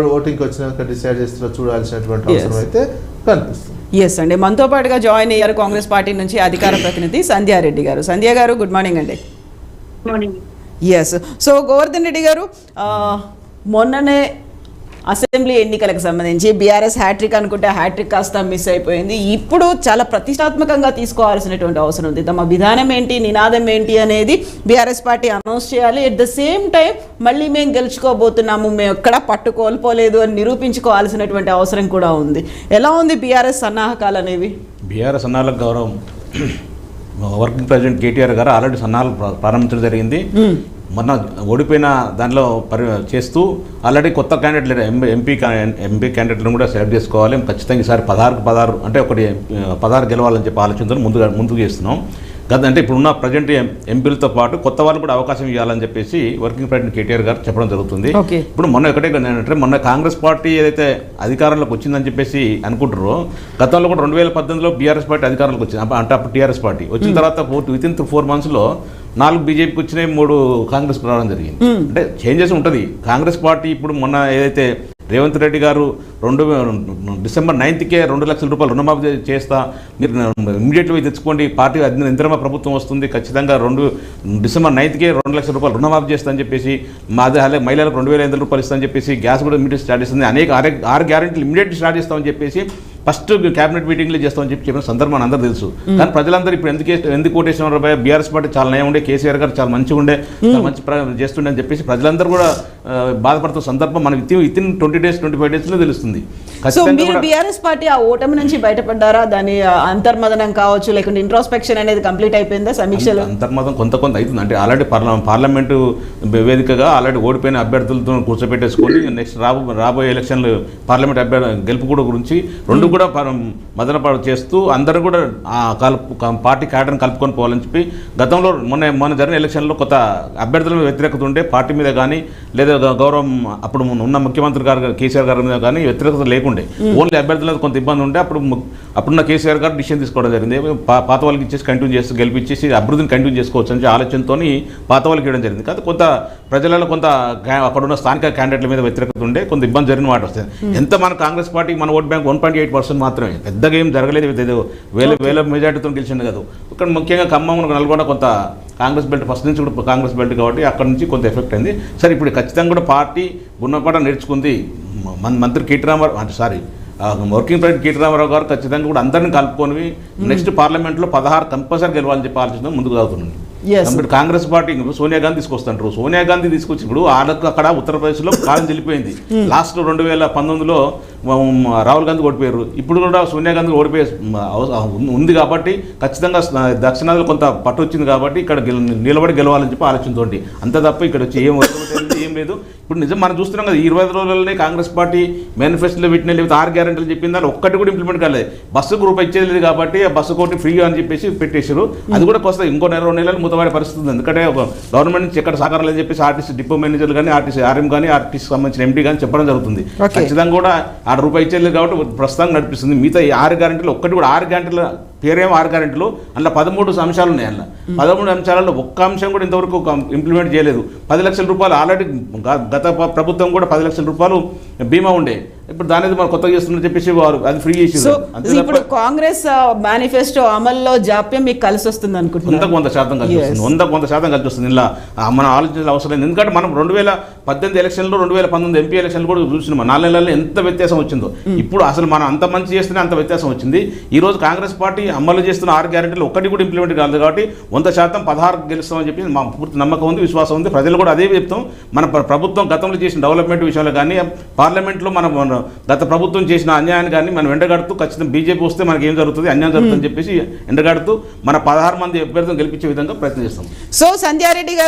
ఓటింగ్కి వచ్చినాక డిసైడ్ చేస్తున్నా చూడాల్సినటువంటి అవసరం అయితే కనిపిస్తుంది. ఎస్ అండి, మనతో పాటుగా జాయిన్ అయ్యారు కాంగ్రెస్ పార్టీ నుంచి అధికార ప్రతినిధి సంధ్యారెడ్డి గారు. సంధ్య గారు, గుడ్ మార్నింగ్ అండి. ఎస్, సో గోవర్ధన్ రెడ్డి గారు, మొన్ననే అసెంబ్లీ ఎన్నికలకు సంబంధించి బీఆర్ఎస్ హ్యాట్రిక్ అనుకుంటే హ్యాట్రిక్ కాస్త మిస్ అయిపోయింది. ఇప్పుడు చాలా ప్రతిష్టాత్మకంగా తీసుకోవాల్సినటువంటి అవసరం ఉంది. తమ విధానం ఏంటి, నినాదం ఏంటి అనేది బీఆర్ఎస్ పార్టీ అనౌన్స్ చేయాలి. ఎట్ ద సేమ్ టైం మళ్ళీ మేము గెలుచుకోబోతున్నాము, మేము ఎక్కడా పట్టు కోల్పోలేదు అని నిరూపించుకోవాల్సినటువంటి అవసరం కూడా ఉంది. ఎలా ఉంది బీఆర్ఎస్ సన్నాహకాలు అనేవి? బీఆర్ఎస్ సన్నాహాలకు గౌరవం వర్కింగ్ ప్రెసిడెంట్ కేటీఆర్ గారు ఆల్రెడీ సన్నాహాలు ప్రారంభించడం జరిగింది. మొన్న ఓడిపోయిన దానిలో చేస్తూ ఆల్రెడీ కొత్త క్యాండిడేట్లు ఎంపీ క్యాండిడేట్లను కూడా సెలెక్ట్ చేసుకోవాలి. ఖచ్చితంగా ఈసారి 16 అంటే ఒకటి 16 గెలవాలని చెప్పి ఆలోచనతో ముందుకు చేస్తున్నాం. అంటే ఇప్పుడున్న ప్రజెంట్ ఎంపీలతో పాటు కొత్త వాళ్ళు కూడా అవకాశం ఇవ్వాలని చెప్పేసి వర్కింగ్ ప్రెసిడెంట్ కేటీఆర్ గారు చెప్పడం జరుగుతుంది. ఇప్పుడు మొన్న ఒకటే మొన్న కాంగ్రెస్ పార్టీ ఏదైతే అధికారంలోకి వచ్చిందని చెప్పేసి అనుకుంటారో, గతంలో కూడా 2018లో బీఆర్ఎస్ పార్టీ అధికారంలోకి వచ్చింది. అంటే అప్పుడు టీఆర్ఎస్ పార్టీ వచ్చిన తర్వాత వితిన్ 4 monthsలో 4 బీజేపీకి వచ్చినాయి, 3 కాంగ్రెస్కి రావడం జరిగింది. అంటే చేంజెస్ ఉంటుంది. కాంగ్రెస్ పార్టీ ఇప్పుడు మొన్న ఏదైతే రేవంత్ రెడ్డి గారు December 9కే 2 లక్షల రూపాయలు రుణమాఫీ చేస్తా, మీరు ఇమ్మీడియట్గా తెచ్చుకోండి, పార్టీ ఇందిరమ ప్రభుత్వం వస్తుంది, ఖచ్చితంగా December 9కే 2 లక్షల రూపాయలు రుణమాఫీ చేస్తా అని చెప్పేసి, మాది అలాగే మహిళలకు 2,500 రూపాయలు ఇస్తా అని చెప్పేసి, గ్యాస్ కూడా ఇమ్మీడియట్ స్టార్ట్ చేస్తుంది, అనేక 6 గ్యారెంటీలు ఇమ్మీడియట్ స్టార్ట్ చేస్తామని చెప్పేసి ఫస్ట్ క్యాబినెట్ మీటింగ్లో చేస్తామని చెప్పిన సందర్భం అందరూ తెలుసు. కానీ ప్రజలందరూ ఇప్పుడు ఎందుకు ఓటేసిన బీఆర్ఎస్ పార్టీ చాలా నయం ఉండే, కేసీఆర్ గారు చాలా మంచిగా ఉండే, చాలా మంచి చేస్తుండే అని చెప్పేసి ప్రజలందరూ కూడా బాధపడుతున్న సందర్భం మనం వితిన్ 20 days 25 daysలో తెలుస్తుంది. సో మీరు బీఆర్ఎస్ పార్టీ ఆ ఓటమి నుంచి బయటపడ్డారా? దాని అంతర్మదనం కావచ్చు, లేకుంటే ఇంట్రోస్పెక్షన్ అనేది కంప్లీట్ అయిపోయిందా? సమీక్షలు అంతర్మదం కొంత అవుతుంది. అంటే ఆల్రెడీ పార్లమెంటు వేదికగా ఆల్రెడీ ఓడిపోయిన అభ్యర్థులతో కూర్చోబెట్టేసుకొని నెక్స్ట్ రాబోయే ఎలక్షన్లు పార్లమెంట్ గెలుపు కూడా గురించి రెండు కూడా మదనపాడు చేస్తూ అందరూ కూడా పార్టీ క్యాడర్ని కలుపుకొని పోవాలని చెప్పి గతంలో మొన్న జరిగిన ఎలక్షన్లో కొత్త అభ్యర్థుల మీద వ్యతిరేకత ఉండే, పార్టీ మీద కానీ లేదా గౌరవం అప్పుడు ఉన్న ముఖ్యమంత్రి గారు కేసీఆర్ గారి మీద కానీ వ్యతిరేకత లేకుండే, ఓన్లీ అభ్యర్థులకు కొంత ఇబ్బంది ఉండే. అప్పుడున్న కేసీఆర్ గారు డిసిషన్ తీసుకోవడం జరిగింది. పాత వాళ్ళకి ఇచ్చేసి కంటిన్యూ చేస్తూ గెలిపించేసి అభివృద్ధిని కంటిన్యూ చేసుకోవచ్చు అని ఆలోచనతో పాత వాళ్ళకి ఇవ్వడం జరిగింది. కాదు కొంత ప్రజలలో కొంత అక్కడున్న స్థానిక క్యాండిడేట్ల మీద వ్యతిరేకత ఉండే, కొంత ఇబ్బంది జరిగిన మాట వస్తుంది. ఎంత మన కాంగ్రెస్ పార్టీకి మన ఓట్ బ్యాంక్ 1.8% మాత్రమే, పెద్దగా ఏం జరగలేదు. వేల మెజార్టీతో గెలిచింది కాదు. ఇక్కడ ముఖ్యంగా ఖమ్మం, నల్గొండ కొంత కాంగ్రెస్ బెల్ట్ ఫస్ట్ నుంచి కూడా కాంగ్రెస్ బెల్ట్ కాబట్టి అక్కడ నుంచి కొంత ఎఫెక్ట్ అయింది. సరే, ఇప్పుడు ఖచ్చితంగా కూడా పార్టీ గుణపాఠం నేర్చుకుంది. మంత్రి వర్కింగ్ ప్రెసిడెంట్ కేటీ రామారావు గారు ఖచ్చితంగా కూడా అందరిని కలుపుకొని నెక్స్ట్ పార్లమెంట్లో 16 కంపల్సరీ గెలవాలని చెప్పి ఆలోచన ముందుకు సాగుతున్నాను. కాంగ్రెస్ పార్టీ సోనియా గాంధీ తీసుకొస్తుంటారు. సోనియా గాంధీ తీసుకొచ్చి ఇప్పుడు వాళ్ళకు అక్కడ ఉత్తరప్రదేశ్లో కాలం చెల్లిపోయింది. లాస్ట్ 2019లో రాహుల్ గాంధీ ఓడిపోయారు. ఇప్పుడు కూడా సోనియా గాంధీ ఓడిపోయే ఉంది కాబట్టి ఖచ్చితంగా దక్షిణాదిలో కొంత పట్టు వచ్చింది కాబట్టి ఇక్కడ నిలబడి గెలవాలని చెప్పి ఆలోచనతోటి, అంతే తప్ప ఇక్కడ వచ్చి ఏం లేదు. ఇప్పుడు నిజం మనం చూస్తున్నాం కదా, 20 రోజులలోనే కాంగ్రెస్ పార్టీ మేనిఫెస్టోలో పెట్టిన లేకపోతే 6 గ్యారెంటీలు చెప్పింది, దాన్ని ఒక్కటి కూడా ఇంప్లిమెంట్ కాలేదు. బస్సుకు రూపాయి ఇచ్చేది లేదు కాబట్టి ఆ బస్సు కోటి ఫ్రీగా అని చెప్పేసి పెట్టేశారు. అది కూడా వస్తుంది ఇంకో 2 నెలలు మూతపడే పరిస్థితి ఉంది. ఎందుకంటే గవర్నమెంట్ నుంచి ఎక్కడ సహకారం లేదని చెప్పేసి ఆర్టీసీ డిపో మేనేజర్లు కానీ, ఆర్టీసీ ఆర్ఎం కానీ, ఆర్టీసీ సంబంధించిన ఎండీ కానీ చెప్పడం జరుగుతుంది. ఖచ్చితంగా కూడా ఆ రూపాయి ఇచ్చేది కాబట్టి ప్రస్తుతం నడిపిస్తుంది. మిగతా 6 గ్యారెంటీలు ఒక్కటి కూడా 6 గ్యారెంటీల పేరేమో 6 గ్యారెంటీలు, అందులో 13 అంశాలు ఉన్నాయి. అందులో 13 అంశాలలో ఒక్క అంశం కూడా ఇంతవరకు ఇంప్లిమెంట్ చేయలేదు. 10 లక్షల రూపాయలు ఆల్రెడీ గత ప్రభుత్వం కూడా 10 లక్షల రూపాయలు బీమా ఉండే, ఇప్పుడు దాని మనం కొత్తగా చేస్తుందని చెప్పేసి వారు అది ఫ్రీ చేసి. ఇప్పుడు కాంగ్రెస్ మేనిఫెస్టో అమల్లో జాప్యం మీకు కలిసి వస్తుంది అనుకుంటున్నాను. 100% కలిసి వస్తుంది. 100% కలిసి వస్తుంది. ఇలా మనం ఆలోచించాల్సిన అవసరం లేదు. ఎందుకంటే మనం 2018 ఎలక్షన్లో 2019 ఎంపీ ఎలక్షన్లు కూడా చూసినాం. 4 నెలల్లో ఎంత వ్యత్యాసం వచ్చిందో. ఇప్పుడు అసలు మనం అంత మంచి చేస్తేనే అంత వ్యత్యాసం వచ్చింది. ఈ రోజు కాంగ్రెస్ పార్టీ అమలు చేస్తున్న 6 గ్యారెంటీలు ఒక్కటి కూడా ఇంప్లిమెంట్ కాలేదు కాబట్టి 100% 16 గెలుస్తామని చెప్పి మా పూర్తి నమ్మకం ఉంది, విశ్వాసం ఉంది. ప్రజలు కూడా అదే చెప్తాం. మన ప్రభుత్వం గతంలో చేసిన డెవలప్మెంట్ విషయంలో కానీ, పార్లమెంట్లో మనం గత ప్రభుత్వం చేసిన అన్యాయాన్ని కానీ మనం ఎండగడుతూ, ఖచ్చితంగా బీజేపీ వస్తే మనకి ఏం జరుగుతుంది, అన్యాయం జరుగుతుందని చెప్పేసి ఎండగడుతూ మన 16 మంది అభ్యర్థులను గెలిపించే విధంగా ప్రయత్నం చేస్తాం. సో సంధ్యారెడ్డి గారు